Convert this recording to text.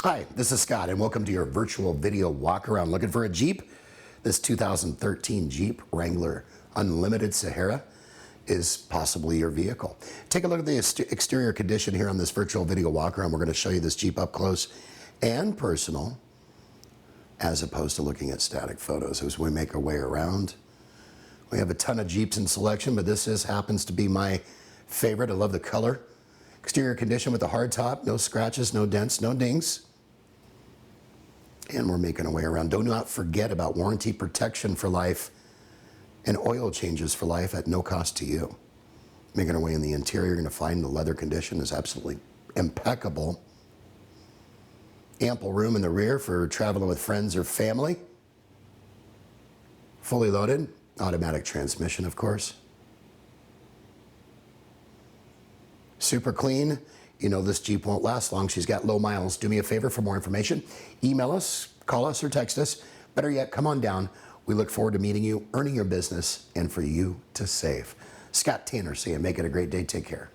Hi, this is Scott, and welcome to your virtual video walk around. Looking for a Jeep? This 2013 Jeep Wrangler Unlimited Sahara is possibly your vehicle. Take a look at the exterior condition here on this virtual video walk around. We're going to show you this Jeep up close and personal, as opposed to looking at static photos as we make our way around. We have a ton of Jeeps in selection, but this happens to be my favorite. I love the color. Exterior condition with a hard top, no scratches, no dents, no dings. And we're making our way around. Do not forget about warranty protection for life and oil changes for life at no cost to you. Making our way in the interior, you're going to find the leather condition is absolutely impeccable. Ample room in the rear for traveling with friends or family. Fully loaded, automatic transmission, of course. Super clean. You know this Jeep won't last long. She's got low miles. Do me a favor, for more information, email us, call us, or text us. Better yet, come on down. We look forward to meeting you, earning your business, and for you to save. Scott Tanner saying, make it a great day. Take care.